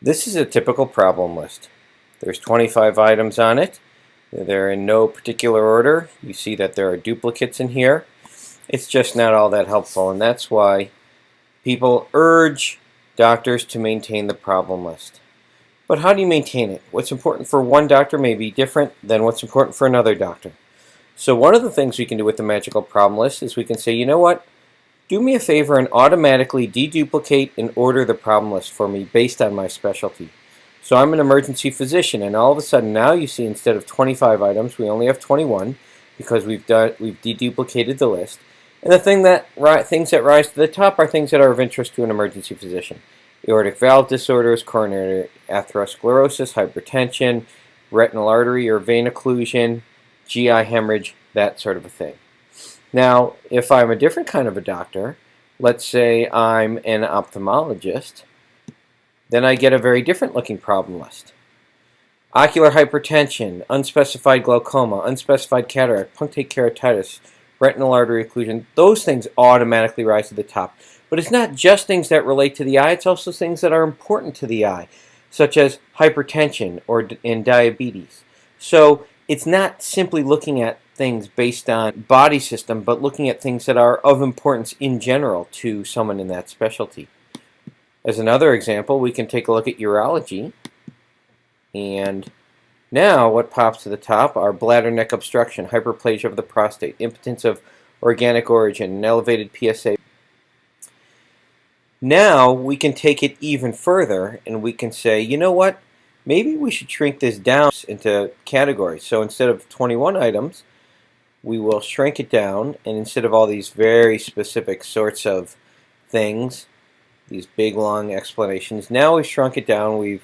This is a typical problem list. There's 25 items on it. They're in no particular order. You see that there are duplicates in here. It's just not all that helpful, and that's why people urge doctors to maintain the problem list. But how do you maintain it? What's important for one doctor may be different than what's important for another doctor. So one of the things we can do with the magical problem list is we can say, you know what? Do me a favor and automatically deduplicate and order the problem list for me based on my specialty. So I'm an emergency physician, and all of a sudden now you see instead of 25 items, we only have 21 because we've deduplicated the list. And the things that rise to the top are things that are of interest to an emergency physician. Aortic valve disorders, coronary atherosclerosis, hypertension, retinal artery or vein occlusion, GI hemorrhage, that sort of a thing. Now, if I'm a different kind of a doctor, let's say I'm an ophthalmologist, then I get a very different looking problem list. Ocular hypertension, unspecified glaucoma, unspecified cataract, punctate keratitis, retinal artery occlusion, those things automatically rise to the top. But it's not just things that relate to the eye, it's also things that are important to the eye, such as hypertension and diabetes. So it's not simply looking at things based on body system, but looking at things that are of importance in general to someone in that specialty. As another example, we can take a look at urology, and now what pops to the top are bladder neck obstruction, hyperplasia of the prostate, impotence of organic origin, and elevated PSA. Now we can take it even further and we can say, you know what, maybe we should shrink this down into categories. So instead of 21 items, we will shrink it down, and instead of all these very specific sorts of things, these big long explanations, now we've shrunk it down. We've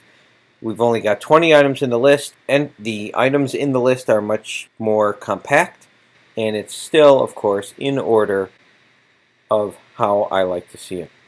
only got 20 items in the list, and the items in the list are much more compact, and it's still, of course, in order of how I like to see it.